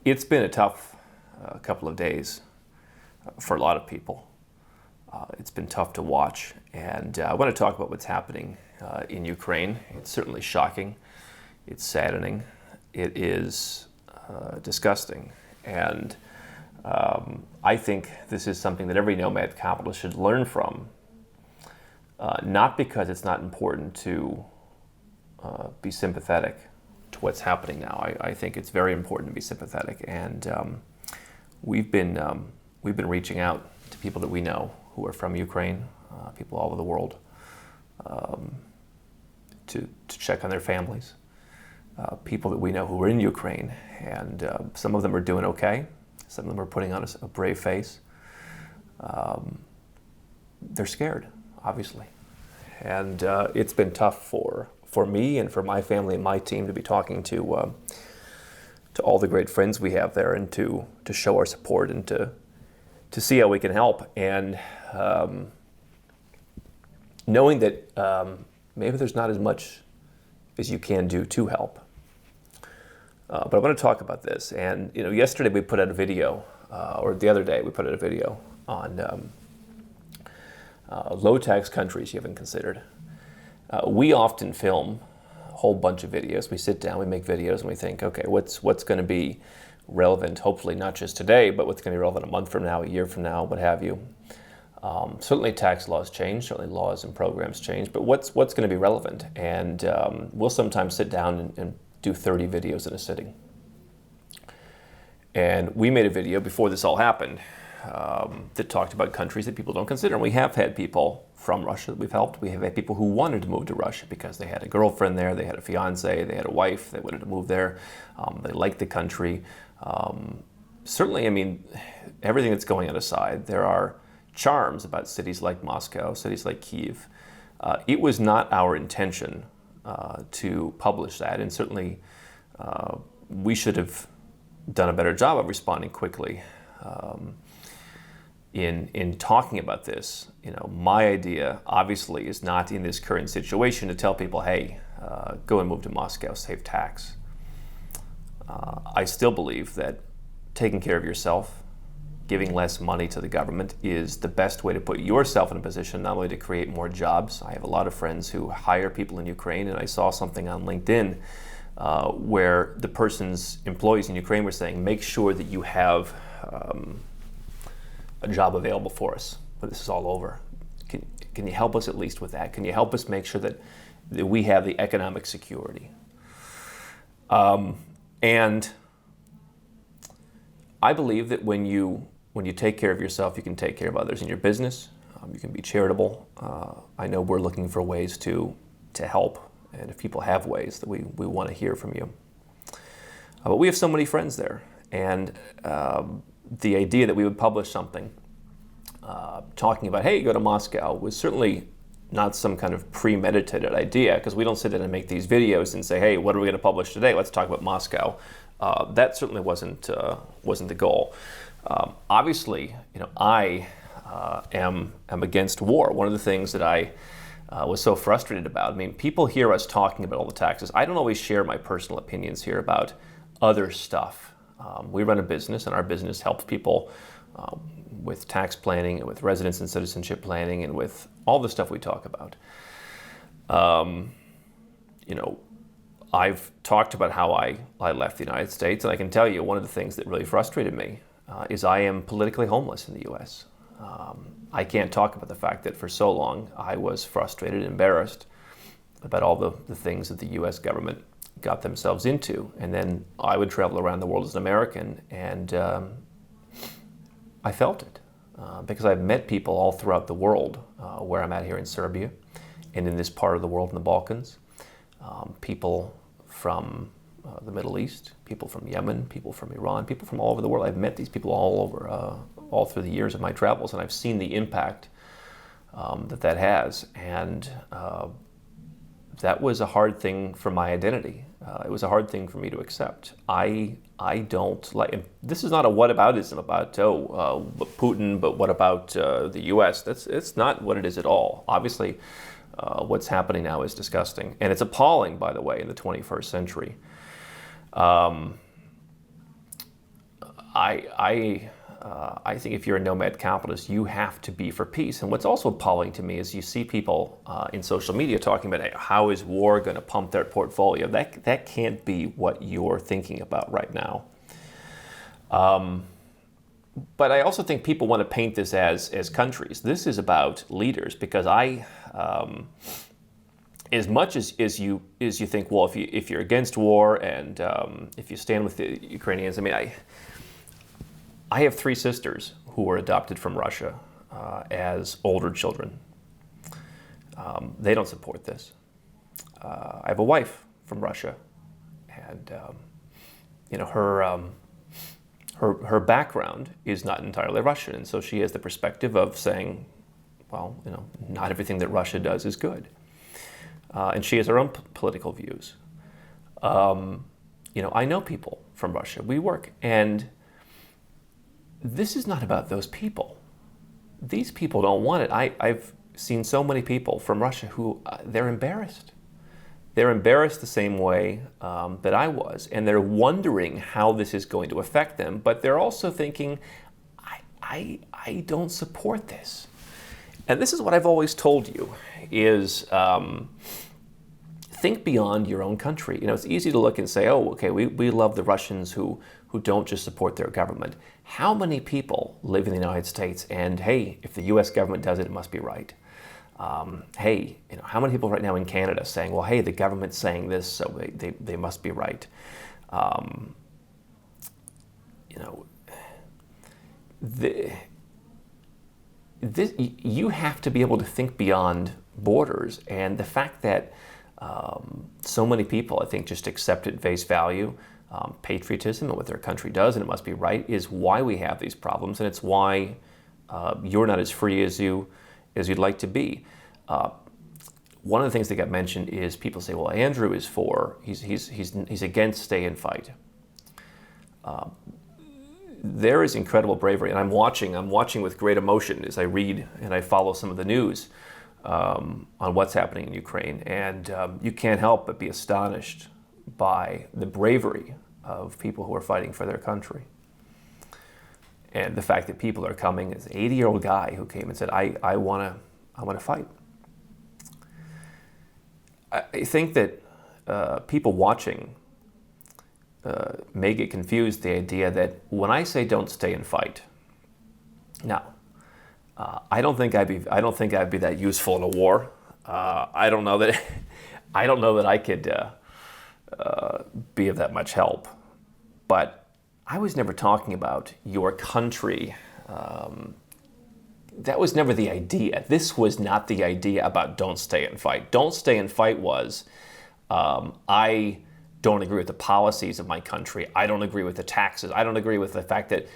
It's been a tough couple of days for a lot of people. It's been tough to watch, and I want to talk about what's happening in Ukraine. It's certainly shocking. It's saddening. It is disgusting, and I think this is something that every nomad capitalist should learn from, not because it's not important to be sympathetic to what's happening now. I think it's very important to be sympathetic, and we've been reaching out to people that we know who are from Ukraine, people all over the world, to check on their families, people that we know who are in Ukraine, and some of them are doing okay. Some of them are putting on a brave face. They're scared, obviously, and it's been tough for me and for my family and my team to be talking to all the great friends we have there, and to show our support and to see how we can help, and knowing that maybe there's not as much as you can do to help. But I want to talk about this. And yesterday we put out a video, or the other day we put out a video on low tax countries you haven't considered. We often film a whole bunch of videos. We sit down, we make videos, and we think, okay, what's going to be relevant, hopefully not just today, but what's going to be relevant a month from now, a year from now, what have you. Certainly tax laws change, certainly laws and programs change, but what's going to be relevant? And we'll sometimes sit down and do 30 videos in a sitting. And we made a video before this all happened that talked about countries that people don't consider. And we have had people from Russia that we've helped. We have had people who wanted to move to Russia because they had a girlfriend there, they had a fiance, they had a wife, they wanted to move there, they liked the country. Certainly, I mean, everything that's going on aside, there are charms about cities like Moscow, cities like Kyiv. It was not our intention to publish that, and certainly we should have done a better job of responding quickly in talking about this. My idea obviously is not in this current situation to tell people, hey, go and move to Moscow, save tax. I still believe that taking care of yourself, giving less money to the government, is the best way to put yourself in a position not only to create more jobs. I have a lot of friends who hire people in Ukraine, and I saw something on LinkedIn where the person's employees in Ukraine were saying, make sure that you have a job available for us when this is all over. Can you help us at least with that? Can you help us make sure that we have the economic security? And I believe that when you take care of yourself, you can take care of others in your business. You can be charitable. I know we're looking for ways to help, and if people have ways, that we want to hear from you. But we have so many friends there, and the idea that we would publish something talking about, hey, go to Moscow, was certainly not some kind of premeditated idea, because we don't sit in and make these videos and say, hey, what are we going to publish today? Let's talk about Moscow. That certainly wasn't the goal. Obviously, I am against war. One of the things that I was so frustrated about, I mean, people hear us talking about all the taxes. I don't always share my personal opinions here about other stuff. We run a business, and our business helps people with tax planning and with residence and citizenship planning and with all the stuff we talk about. I've talked about how I left the United States, and I can tell you one of the things that really frustrated me is I am politically homeless in the U.S. I can't talk about the fact that for so long I was frustrated and embarrassed about all the things that the U.S. government got themselves into. And then I would travel around the world as an American, and I felt it because I've met people all throughout the world, where I'm at here in Serbia and in this part of the world in the Balkans, people from the Middle East, people from Yemen, people from Iran, people from all over the world. I've met these people all over, all through the years of my travels, and I've seen the impact that has. And that was a hard thing for my identity. It was a hard thing for me to accept. I don't like. This is not a whataboutism about Putin, but what about the U.S.? It's not what it is at all. Obviously, what's happening now is disgusting, and it's appalling, by the way, in the 21st century. I think if you're a nomad capitalist, you have to be for peace. And what's also appalling to me is you see people in social media talking about, hey, how is war going to pump their portfolio? That can't be what you're thinking about right now. But I also think people want to paint this as countries. This is about leaders, because as much as you think, well, if you're against war and if you stand with the Ukrainians, I mean, I have 3 sisters who were adopted from Russia as older children. They don't support this. I have a wife from Russia, and her background is not entirely Russian, and so she has the perspective of saying, well, not everything that Russia does is good, and she has her own political views. I know people from Russia. We work, and this is not about those people. These people don't want it. I've seen so many people from Russia who they're embarrassed. They're embarrassed the same way that I was, and they're wondering how this is going to affect them, but they're also thinking, I don't support this. And this is what I've always told you, is think beyond your own country. It's easy to look and say, oh, okay, we love the Russians who don't just support their government. How many people live in the United States and, hey, if the U.S. government does it, it must be right? Hey, how many people right now in Canada saying, well, hey, the government's saying this, so they must be right? You have to be able to think beyond borders, and the fact that so many people, I think, just accept at face value patriotism and what their country does, and it must be right, is why we have these problems, and it's why you're not as free as you'd like to be. One of the things that got mentioned is people say, well, Andrew is he's against stay and fight. There is incredible bravery, and I'm watching with great emotion as I read and I follow some of the news on what's happening in Ukraine, and you can't help but be astonished by the bravery of people who are fighting for their country. And the fact that people are coming, as an 80-year-old guy who came and said, I want to fight. I think that people watching may get confused the idea that when I say don't stay and fight, now, I don't think I'd be that useful in a war. I don't know that I could be of that much help. But I was never talking about your country. That was never the idea. This was not the idea about don't stay and fight. Don't stay and fight was, I don't agree with the policies of my country. I don't agree with the taxes. I don't agree with the fact that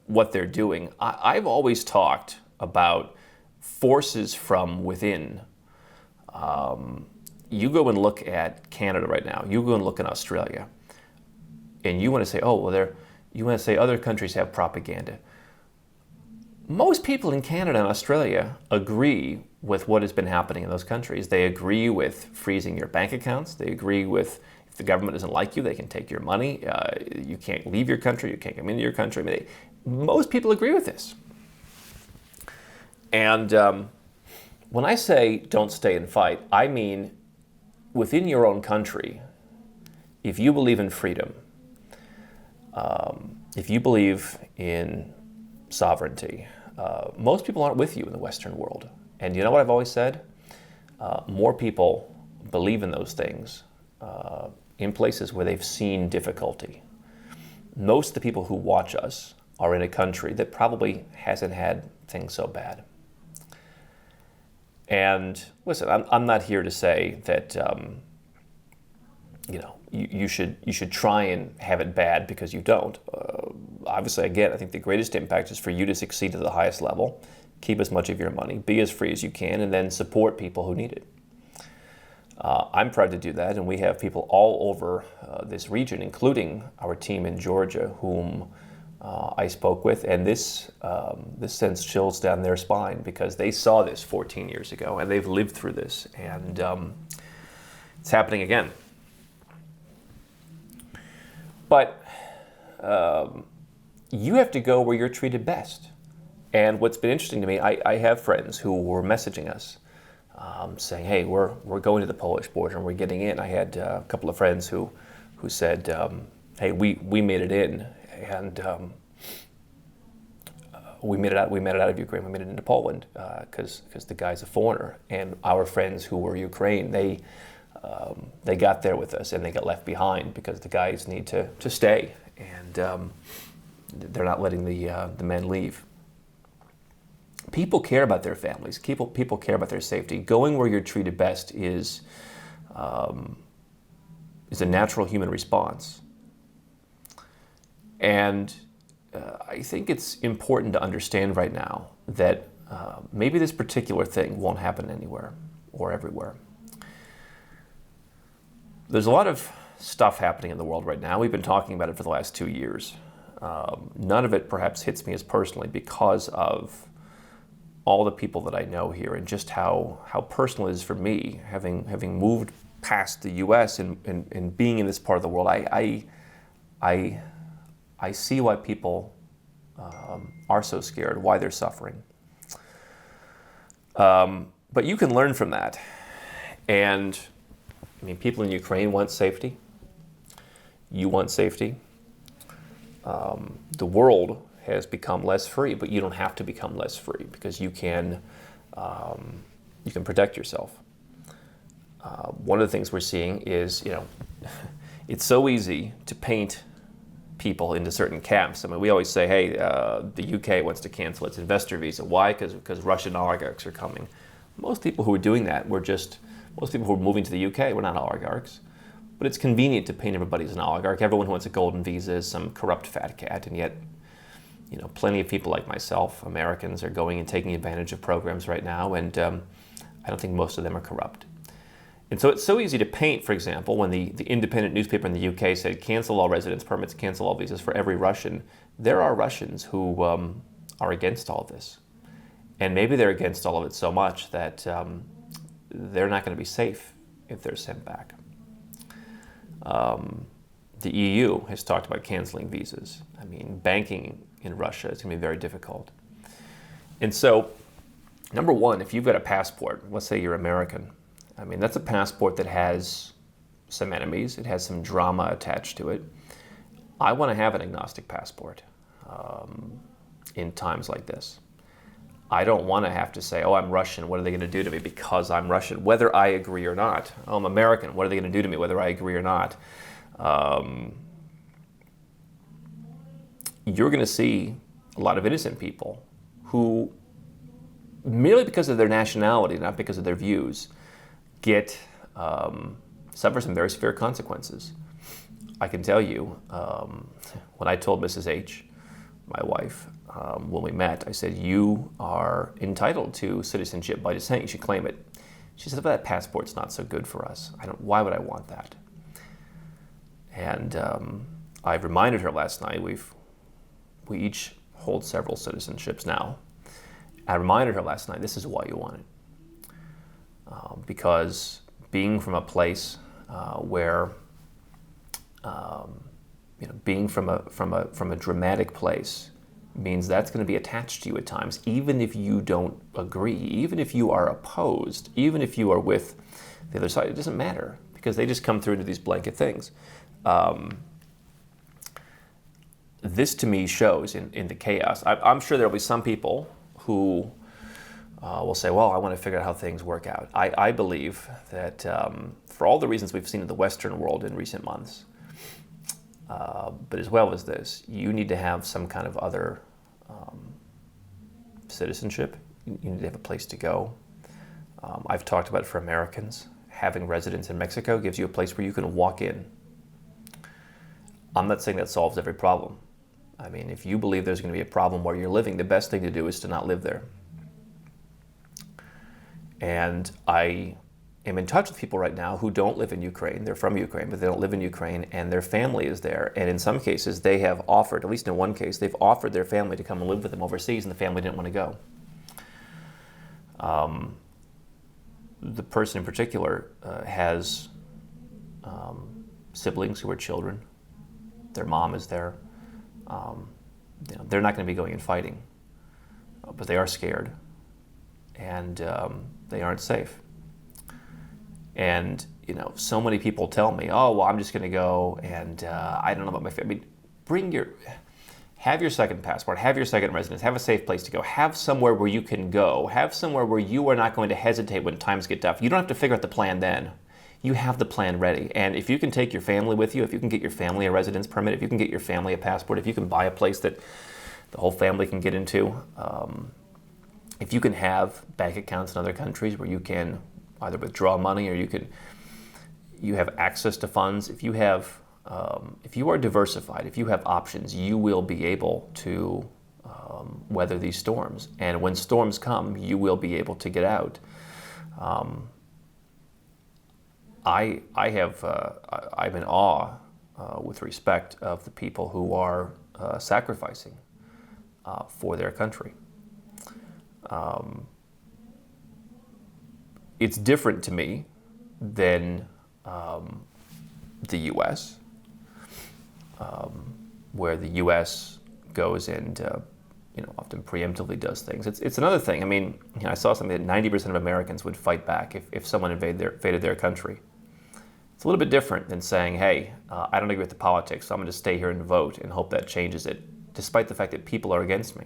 what they're doing. I've always talked about forces from within. You go and look at Canada right now. You go and look at Australia. And you want to say, oh, well, you want to say other countries have propaganda. Most people in Canada and Australia agree with what has been happening in those countries. They agree with freezing your bank accounts. They agree with, if the government doesn't like you, they can take your money. You can't leave your country. You can't come into your country. I mean, most people agree with this. And when I say don't stay and fight, I mean within your own country, if you believe in freedom, if you believe in sovereignty, most people aren't with you in the Western world. And you know what I've always said? More people believe in those things in places where they've seen difficulty. Most of the people who watch us are in a country that probably hasn't had things so bad. And listen, I'm not here to say that you should try and have it bad because you don't. Obviously, again, I think the greatest impact is for you to succeed to the highest level, keep as much of your money, be as free as you can, and then support people who need it. I'm proud to do that, and we have people all over this region, including our team in Georgia, whom I spoke with, and this sends chills down their spine because they saw this 14 years ago, and they've lived through this, and it's happening again. But you have to go where you're treated best. And what's been interesting to me, I have friends who were messaging us saying, hey, we're going to the Polish border and we're getting in. I had a couple of friends who said, hey, we made it in, and we made it out of Ukraine. We made it into Poland because the guy's a foreigner. And our friends who were Ukraine, they got there with us and they got left behind because the guys need to stay, and they're not letting the men leave. People care about their families. People care about their safety. Going where you're treated best is a natural human response. And I think it's important to understand right now that maybe this particular thing won't happen anywhere or everywhere. There's a lot of stuff happening in the world right now. We've been talking about it for the last 2 years. None of it perhaps hits me as personally because of all the people that I know here and just how personal it is for me, having moved past the U.S. and being in this part of the world. I see why people are so scared, why they're suffering. But you can learn from that. And I mean, people in Ukraine want safety. You want safety. The world has become less free, but you don't have to become less free because you can protect yourself. One of the things we're seeing is, it's so easy to paint people into certain camps. I mean, we always say, hey, the UK wants to cancel its investor visa. Why? Because Russian oligarchs are coming. Most people who are doing that most people who are moving to the UK were not oligarchs. But it's convenient to paint everybody as an oligarch. Everyone who wants a golden visa is some corrupt fat cat, and yet, plenty of people like myself, Americans, are going and taking advantage of programs right now, and I don't think most of them are corrupt. And so it's so easy to paint, for example, when the independent newspaper in the UK said, cancel all residence permits, cancel all visas for every Russian. There are Russians who are against all of this. And maybe they're against all of it so much that they're not going to be safe if they're sent back. The EU has talked about canceling visas. I mean, banking in Russia is going to be very difficult. And so, number one, if you've got a passport, let's say you're American, I mean, that's a passport that has some enemies. It has some drama attached to it. I want to have an agnostic passport in times like this. I don't want to have to say, oh, I'm Russian, what are they going to do to me because I'm Russian, whether I agree or not. Oh, I'm American, what are they going to do to me, whether I agree or not. You're going to see a lot of innocent people who, merely because of their nationality, not because of their views, suffer some very severe consequences. I can tell you, when I told Mrs. H, my wife, when we met, I said, you are entitled to citizenship by descent. You should claim it. She said, but that passport's not so good for us. Why would I want that? And I reminded her last night, we each hold several citizenships now. I reminded her last night, this is why you want it. Because being from a place where, being from a dramatic place means that's going to be attached to you at times, even if you don't agree, even if you are opposed, even if you are with the other side. It doesn't matter because they just come through into these blanket things. This to me shows in the chaos. I'm sure there will be some people who will say, well, I want to figure out how things work out. I believe that for all the reasons we've seen in the Western world in recent months, but as well as this, you need to have some kind of other citizenship. You need to have a place to go. I've talked about it for Americans. Having residence in Mexico gives you a place where you can walk in. I'm not saying that solves every problem. I mean, if you believe there's going to be a problem where you're living, the best thing to do is to not live there. And I am in touch with people right now who don't live in Ukraine. They're from Ukraine, but they don't live in Ukraine, and their family is there. And in some cases, they have offered, at least in one case, they've offered their family to come and live with them overseas, and the family didn't want to go. The person in particular has siblings who are children. Their mom is there. they're not going to be going and fighting, but they are scared, and they aren't safe. And so many people tell me, "Oh, well, I'm just going to go, and I don't know about my family." I mean, have your second passport, have your second residence, have a safe place to go, have somewhere where you can go, have somewhere where you are not going to hesitate when times get tough. You don't have to figure out the plan then. You have the plan ready. And if you can take your family with you, if you can get your family a residence permit, if you can get your family a passport, if you can buy a place that the whole family can get into, if you can have bank accounts in other countries where you can either withdraw money or you have access to funds, if you are diversified, if you have options, you will be able to weather these storms. And when storms come, you will be able to get out. I'm in awe with respect of the people who are sacrificing for their country. It's different to me than the U.S., where the U.S. goes and often preemptively does things. It's another thing. I mean, I saw something that 90% of Americans would fight back if someone invaded their country. It's a little bit different than saying, "Hey, I don't agree with the politics, so I'm going to stay here and vote and hope that changes it," despite the fact that people are against me.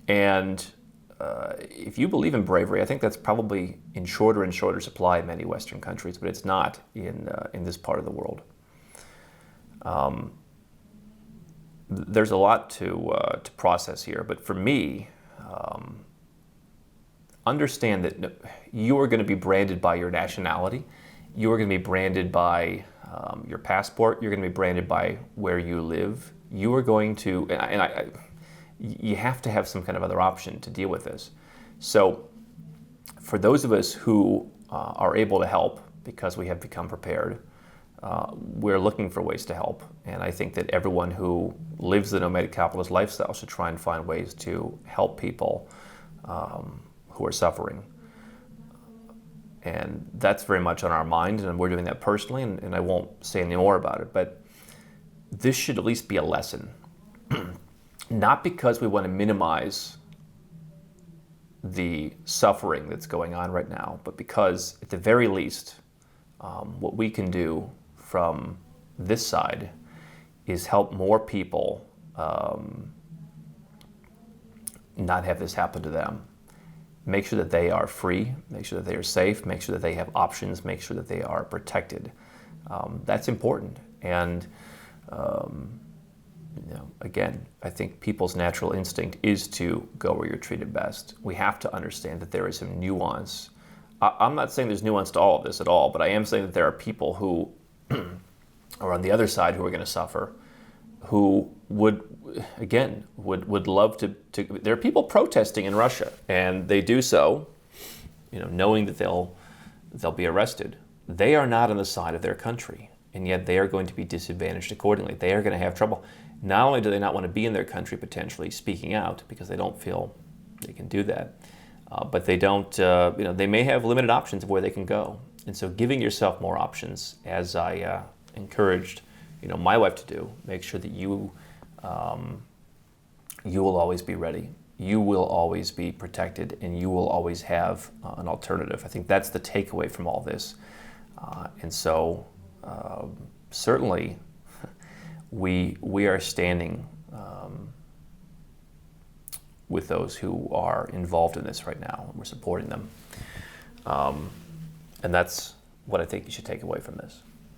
And if you believe in bravery, I think that's probably in shorter and shorter supply in many Western countries, but it's not in this part of the world. There's a lot to process here, but for me, understand that you are going to be branded by your nationality. You are going to be branded by your passport. You're going to be branded by where you live. You are going to, you have to have some kind of other option to deal with this. So for those of us who are able to help because we have become prepared, we're looking for ways to help. And I think that everyone who lives the nomadic capitalist lifestyle should try and find ways to help people who are suffering. And that's very much on our mind, and we're doing that personally, and I won't say any more about it, but this should at least be a lesson. Not because we want to minimize the suffering that's going on right now, but because at the very least, what we can do from this side is help more people not have this happen to them. Make sure that they are free, make sure that they are safe, make sure that they have options, make sure that they are protected. That's important. And again, I think people's natural instinct is to go where you're treated best. We have to understand that there is some nuance. I'm not saying there's nuance to all of this at all, but I am saying that there are people who are on the other side who are going to suffer, who would love to. There are people protesting in Russia, and they do so, knowing that they'll be arrested. They are not on the side of their country, and yet they are going to be disadvantaged accordingly. They are going to have trouble. Not only do they not want to be in their country potentially speaking out because they don't feel they can do that, but they don't. They may have limited options of where they can go, and so giving yourself more options, as I encouraged, my wife to do, make sure that you will always be ready. You will always be protected, and you will always have an alternative. I think that's the takeaway from all this. And so certainly we are standing with those who are involved in this right now, and we're supporting them. And that's what I think you should take away from this.